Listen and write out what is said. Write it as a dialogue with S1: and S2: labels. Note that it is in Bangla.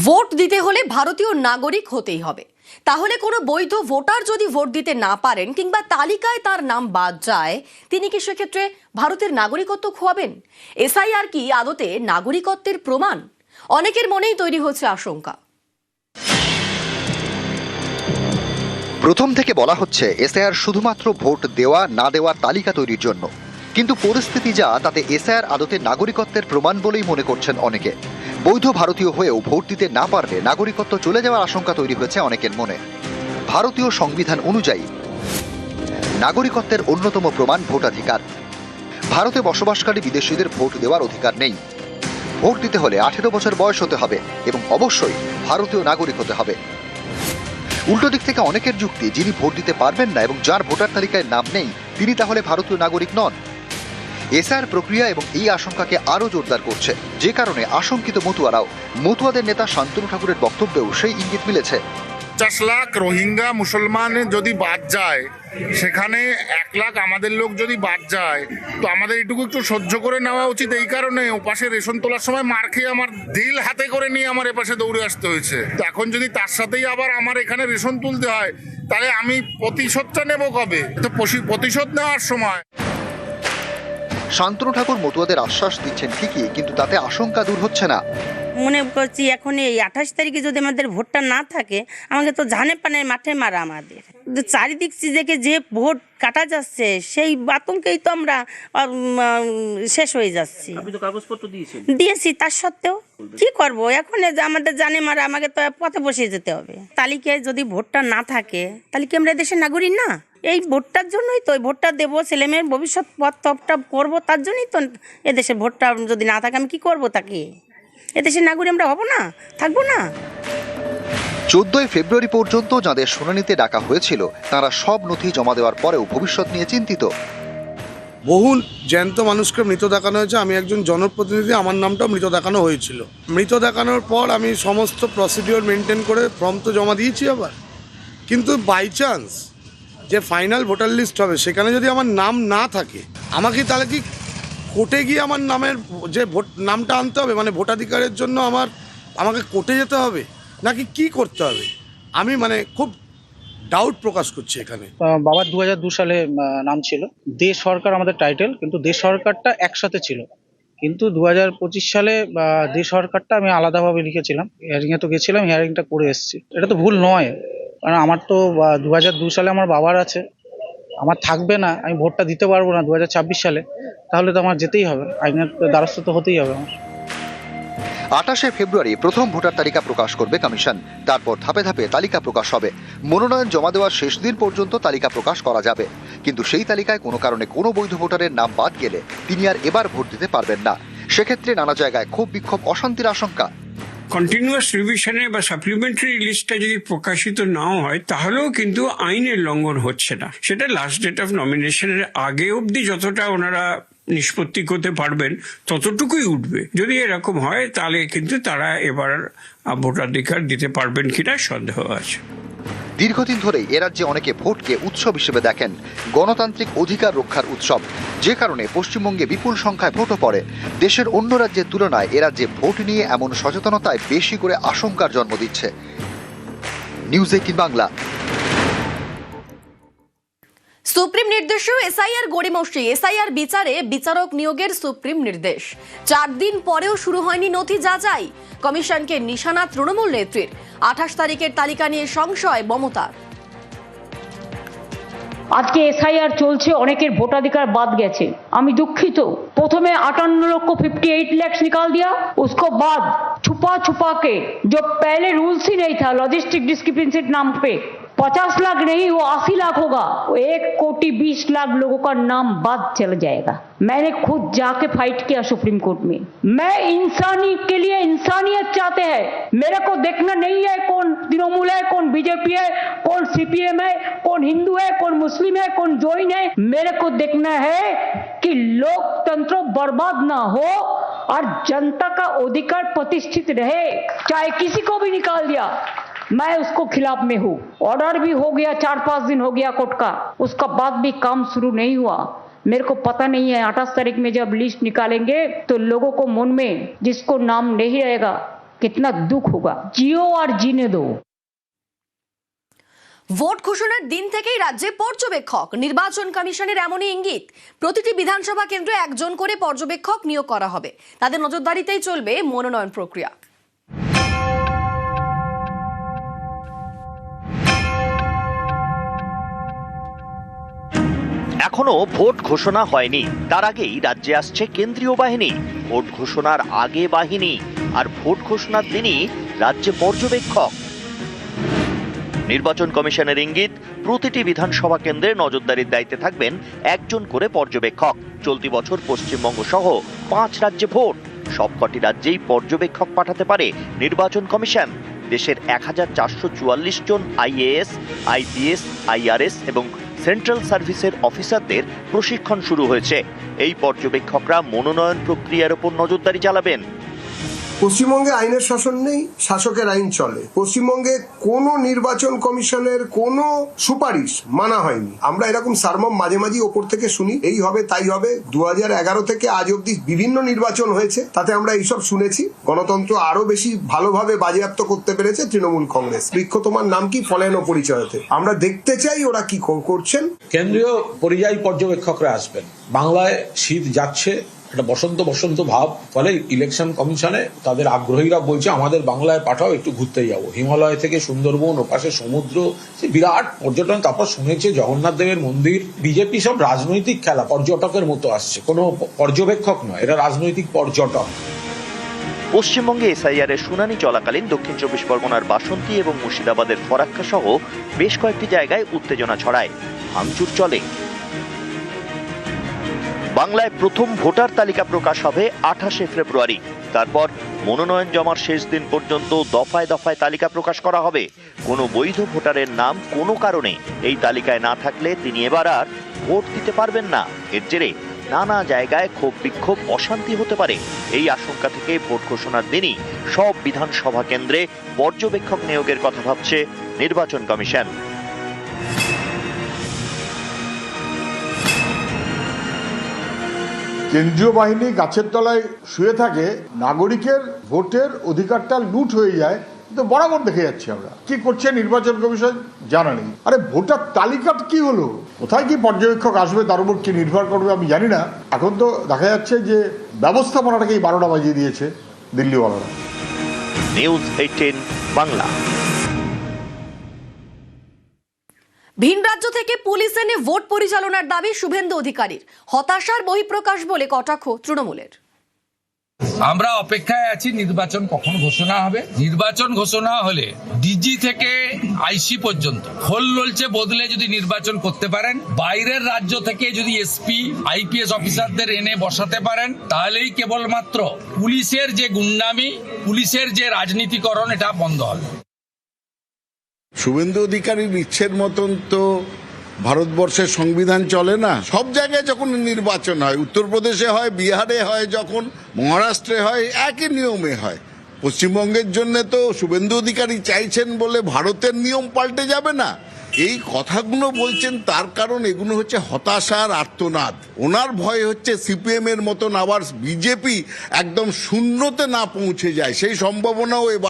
S1: ভোট দিতে হলে ভারতীয় নাগরিক হতেই হবে। তাহলে কোনো বৈধ ভোটার যদি ভোট দিতে না পারেন কিংবা তালিকায় তার নাম বাদ যায়, তিনি কি সেক্ষেত্রে ভারতের নাগরিকত্ব খোয়াবেন? এসআইআর কি আদতে নাগরিকত্বের প্রমাণ? অনেকের মনেই তৈরি হচ্ছে আশঙ্কা।
S2: প্রথম থেকে বলা হচ্ছে এসআইআর শুধুমাত্র ভোট দেওয়া না দেওয়ার তালিকা তৈরির জন্য, কিন্তু পরিস্থিতি যা তাতে এসআইআর আদতে নাগরিকত্বের প্রমাণ বলেই মনে করছেন অনেকে। বৈধ ভারতীয় হয়েও ভোট দিতে না পারলে নাগরিকত্ব চলে যাওয়ার আশঙ্কা তৈরি হয়েছে অনেকের মনে। ভারতীয় সংবিধান অনুযায়ী নাগরিকত্বের অন্যতম প্রমাণ ভোটাধিকার। ভারতে বসবাসকারী বিদেশিদের ভোট দেওয়ার অধিকার নেই। ভোট দিতে হলে 18 বছর বয়স হতে হবে এবং অবশ্যই ভারতীয় নাগরিক হতে হবে। উল্টো দিক থেকে অনেকের যুক্তি, যিনি ভোট দিতে পারবেন না এবং যার ভোটার তালিকায় নাম নেই তিনি তাহলে ভারতীয় নাগরিক নন। এসআইআর প্রক্রিয়া এবং এই আশঙ্কাকে আরো জোরদার করছে, যে কারণে আশঙ্কিত মতুয়াদের নেতা শান্তনু ঠাকুরের বক্তব্যেও সেই ইঙ্গিত মিলেছে।
S3: 50 লাখ রোহিঙ্গা মুসলমান যদি বাদ যায়, সেখানে 1 লাখ আমাদের লোক যদি বাদ যায়, তো আমাদের এটুকু একটু সহ্য করে নেওয়া উচিত। এই কারণে ওপাশে রেশন তোলার সময় মার খেয়ে আমার দিল হাতে করে নিয়ে আমার এপাশে দৌড়ে আসতে হয়েছে। তো এখন যদি তার সাথেই আবার আমার এখানে রেশন তুলতে হয়, তাহলে আমি প্রতিশোধটা নেব কবে? তো প্রতিশোধ নেওয়ার সময়।
S2: শান্তনু ঠাকুর মতুয়াদের আশ্বাস দিচ্ছেন ঠিকই, কিন্তু তাতে আশঙ্কা দূর হচ্ছে না।
S4: মনে করছি এখন এই 28 তারিখে যদি আমাদের ভোটটা না থাকে, আমাকে তো ঝানে পানের মাঠে মারা আমাদের। চারিদিক থেকে যে ভোট কাটা যাচ্ছে, সেই আতঙ্কেই তো আমরা শেষ হয়ে যাচ্ছি।
S5: কাগজপত্র
S4: দিয়েছি, তার সত্ত্বেও কি করব? এখন আমাদের জানে মারা, আমাকে তো পথে বসে যেতে হবে। তালিকায় যদি ভোটটা না থাকে, তাহলে কি আমরা দেশের নাগরিক না? এই ভোটটার জন্যই তো, ভোটটা দেবো, ছেলেমেয়ের ভবিষ্যৎ পথটা করবো, তার জন্যই তো এদেশে ভোটটা যদি না থাকে আমি কি করব? তাকে এদেশের নাগরিক আমরা হব না, থাকবো না।
S2: 14 ফেব্রুয়ারি পর্যন্ত যাদের শুনানিতে ডাকা হয়েছিল তারা সব নথি জমা দেওয়ার পরেও ভবিষ্যৎ নিয়ে চিন্তিত।
S6: বহু জ্যান্ত মানুষকে মৃত দেখানো হয়েছে। আমি একজন জনপ্রতিনিধি, আমার নামটাও মৃত দেখানো হয়েছিল। মৃত দেখানোর পর আমি সমস্ত প্রসিডিওর মেনটেন করে ফর্ম তো জমা দিয়েছি আবার, কিন্তু বাই চান্স যে ফাইনাল ভোটার লিস্ট হবে সেখানে যদি আমার নাম না থাকে, আমাকে তাহলে কি কোর্টে গিয়ে আমার নামের যে নামটা আনতে হবে, মানে ভোটাধিকারের জন্য আমাকে কোর্টে যেতে হবে, নাকি কি করতে হবে? আমি খুব ডাউট প্রকাশ করছি এখানে।
S7: বাবার 2002 সালে নাম ছিল দেশ সরকার, আমাদের টাইটেল, কিন্তু দেশ সরকারটা একসাথে ছিল। কিন্তু 2025 সালে দেশ সরকারটা আমি আলাদাভাবে লিখেছিলাম। হিয়ারিংয়ে তো গেছিলাম, হিয়ারিংটা করে এসেছি। এটা তো ভুল নয়, কারণ আমার তো 2002 সালে আমার বাবার আছে, আমার থাকবে না, আমি ভোটটা দিতে পারবো না 2026 সালে, তাহলে তো আমার যেতেই হবে, আইনের দ্বারস্থ তো হতেই হবে আমার।
S2: 28 ফেব্রুয়ারি প্রথম ভোটার তালিকা প্রকাশ করবে কমিশন। তারপর ধাপে ধাপে তালিকা প্রকাশ হবে। মনোনয়ন জমা দেওয়ার শেষ দিন পর্যন্ত তালিকা প্রকাশ করা যাবে, কিন্তু সেই তালিকায় কোনো কারণে কোনো বৈধ ভোটারের নাম বাদ গেলে তিনি আর এবার ভোট দিতে পারবেন না। সেক্ষেত্রে নানা জায়গায় ক্ষোভ বিক্ষোভ, অশান্তির আশঙ্কা।
S8: কন্টিনিউয়াস রিভিশনে বা সাপ্লিমেন্টারি লিস্টটা যদি প্রকাশিত নাও হয়, তাহলেও কিন্তু আইনের লঙ্ঘন হচ্ছে না। সেটা লাস্ট ডেট অফ নমিনেশনের আগে অবধি যতটা ওনারা নিষ্পত্তি করতে পারবেন ততটুকুই উঠবে। যদি এরকম হয় তাহলে কিন্তু তারা এবার ভোটাধিকার দিতে পারবেন কিনা সন্দেহ আছে।
S2: দীর্ঘদিন ধরেই এ রাজ্যে অনেকে ভোটকে উৎসব হিসেবে দেখেন, গণতান্ত্রিক অধিকার রক্ষার উৎসব, যে কারণে পশ্চিমবঙ্গে বিপুল সংখ্যায় ভোটও পড়ে। দেশের অন্য রাজ্যের তুলনায় এ রাজ্যে ভোট নিয়ে এমন সচেতনতায় বেশি করে আশঙ্কার জন্ম দিচ্ছে। নিউজ 18 বাংলা।
S1: সুপ্রিম নির্দেশেও এসআইআর গড়িমসি। এসআইআর বিচারে বিচারক নিয়োগের সুপ্রিম নির্দেশ। 4 দিন পরেও শুরু হয়নি নথি যাচাই। কমিশনকে নিশানা তৃণমূল নেত্রীর। 28 তারিখের তালিকা নিয়ে সংশয় মমতার।
S9: আজকে এসআইআর চলছে, অনেকের ভোটাধিকার বাদ গেছে। আমি দুঃখিত। প্রথমে 58 लाख निकाल दिया, उसको बाद छुपा छुपा के, जो पहले रूल्स ही नहीं था, लॉजिस्टिक डिस्क्रिपेंसी नाम पे 50 लाख नहीं, वो 80 लाख होगा। 1,20,00,000 लोगों का नाम बाद चल जाएगा। मैंने खुद जाके फाइट किया सुप्रीम कोर्ट में। मैं इंसानी के लिए इंसानियत चाहते हैं। मेरे को देखना नहीं है कौन तृणमूल है, कौन बीजेपी है, कौन सीपीएम है, कौन हिंदू है, कौन मुस्लिम है, कौन जैन है। मेरे को देखना है कि लोकतंत्र बर्बाद ना हो और जनता का अधिकार प्रतिष्ठित रहे। चाहे किसी को भी निकाल दिया, मैं उसको खिलाफ में हूँ। ऑर्डर भी हो गया, 4-5 दिन हो गया कोर्ट का, उसका बाद भी काम शुरू नहीं हुआ। मेरे को पता नहीं है 28 तारीख में जब लिस्ट निकालेंगे तो लोगों को मन में जिसको नाम नहीं रहेगा कितना दुख होगा। जियो और जीने दो।
S1: ভোট ঘোষণার দিন থেকেই রাজ্যে পর্যবেক্ষক, নির্বাচন কমিশনের এমনই ইঙ্গিত। প্রতিটি বিধানসভা কেন্দ্রে একজন করে পর্যবেক্ষক নিয়োগ করা হবে। তাদের নজরদারিতেই চলবে মনোনয়ন প্রক্রিয়া।
S5: এখনো ভোট ঘোষণা হয়নি, তার আগেই রাজ্যে আসছে কেন্দ্রীয় বাহিনী। ভোট ঘোষণার আগে বাহিনী, আর ভোট ঘোষণার দিনই রাজ্যে পর্যবেক্ষক। নির্বাচন কমিশনের ইঙ্গিত, প্রতিটি বিধানসভা কেন্দ্রে নজরদারির দায়িত্বে থাকবেন একজন করে পর্যবেক্ষক। চলতি বছর পশ্চিমবঙ্গ সহ 5 রাজ্যে ভোট। সবকটি রাজ্যেই পর্যবেক্ষক পাঠাতে পারে নির্বাচন কমিশন। দেশের 1444 জন আইএএস, আইপিএস, আইআরএস এবং সেন্ট্রাল সার্ভিসের অফিসারদের প্রশিক্ষণ শুরু হয়েছে। এই পর্যবেক্ষকরা মনোনয়ন প্রক্রিয়ার উপর নজরদারি চালাবেন।
S10: পশ্চিমবঙ্গে আইনের শাসন নেই, শাসকের আইন চলে। পশ্চিমবঙ্গে কোনো নির্বাচন কমিশনের কোনো সুপারিশ মানা হয়নি। আমরা এরকম সারমম মাঝে মাঝে ওপর থেকে শুনি, এই হবে তাই হবে। 2011 থেকে আজ অব্দি বিভিন্ন নির্বাচন হয়েছে, তাতে আমরা এইসব শুনেছি। গণতন্ত্র আরো বেশি ভালোভাবে বাজেয়াপ্ত করতে পেরেছে তৃণমূল কংগ্রেস। বৃক্ষ তোমার নাম কি, ফলেন ও পরিচয়তে। আমরা দেখতে চাই ওরা কি করছেন।
S11: কেন্দ্রীয় পরিযায়ী পর্যবেক্ষকরা আসবেন। বাংলায় শীত যাচ্ছে, একটা বসন্ত বসন্ত ভাব, ফলে ইলেকশন কমিশনে তাদের আগ্রহীরা বলছে আমাদের বাংলায় পাঠাও, একটু ঘুরতে যাবো। হিমালয় থেকে সুন্দরবন, ওপাশে সমুদ্র, বিরাট পর্যটন। তারপর শুনেছে জগন্নাথ দেবের মন্দির। বিজেপি সব রাজনৈতিক খেলা, পর্যটকের মতো আসছে, কোনো পর্যবেক্ষক নয়, এরা রাজনৈতিক পর্যটক।
S5: পশ্চিমবঙ্গে এসআইআর এর শুনানি চলাকালীন দক্ষিণ 24 পরগনার বাসন্তী এবং মুর্শিদাবাদের ফরাক্কা সহ বেশ কয়েকটি জায়গায় উত্তেজনা ছড়ায়, ভাঙচুর চলে। বাংলায় প্রথম ভোটার তালিকা প্রকাশ হবে 28শে ফেব্রুয়ারি। তারপর মনোনয়ন জমার শেষ দিন পর্যন্ত দফায় দফায় তালিকা প্রকাশ করা হবে। কোনো বৈধ ভোটারের নাম কোনো কারণে এই তালিকায় না থাকলে তিনি এবার আর ভোট দিতে পারবেন না। এর জেরে নানা জায়গায় ক্ষোভ বিক্ষোভ, অশান্তি হতে পারে। এই আশঙ্কা থেকে ভোট ঘোষণার দিনই সব বিধানসভা কেন্দ্রে পর্যবেক্ষক নিয়োগের কথা ভাবছে নির্বাচন কমিশন।
S12: কেন্দ্রীয় বাহিনী গাছের তলায় শুয়ে থাকে, নাগরিকের ভোটের অধিকারটা লুট হয়ে যায়, তো বরাবর দেখে যাচ্ছি আমরা। কি করছে নির্বাচন কমিশন জানা নেই। আরে ভোটার তালিকাটা কি হলো, কোথায় কি পর্যবেক্ষক আসবে, তার উপর কি নির্ভর করবে আমি জানি না। এখন তো দেখা যাচ্ছে যে ব্যবস্থাপনাটাকেই 12টা বাজিয়ে দিয়েছে দিল্লিওয়ালারা।
S5: নিউজ 18 বাংলা।
S1: ভিন রাজ্য থেকে পুলিশ এনে ভোট পরিচালনার দাবি শুভেন্দু অধিকারীর। হতাশার বহিঃপ্রকাশ বলে কটাক্ষ তৃণমূলের।
S13: আমরা অপেক্ষায় আছি নির্বাচন কখন ঘোষণা হবে। নির্বাচন ঘোষণা হলে ডিজি থেকে আইসি পর্যন্ত খোল ললচে বদলে যদি নির্বাচন করতে পারেন, বাইরের রাজ্য থেকে যদি এসপি আইপিএস অফিসারদের এনে বসাতে পারেন, তাহলেই কেবলমাত্র পুলিশের যে গুন্ডামি, পুলিশের যে রাজনীতিকরণ, এটা বন্ধ হবে।
S3: শুভেন্দু অধিকারীর ইচ্ছের মতন তো ভারতবর্ষের সংবিধান চলে না। সব জায়গায় যখন নির্বাচন হয়, উত্তরপ্রদেশে হয়, বিহারে হয়, যখন মহারাষ্ট্রে হয়, একই নিয়মে হয়। পশ্চিমবঙ্গের জন্য তো শুভেন্দু অধিকারী চাইছেন বলে ভারতের নিয়ম পাল্টে যাবে না। এই কথাগুলো বলছেন তার কারণ এগুলো হচ্ছে হতাশার আর্তনাদ। ওনার ভয় হচ্ছে সিপিএম এর মতন আবার বিজেপি একদম শূন্যতে না পৌঁছে যায়, সেই সম্ভাবনাও এবার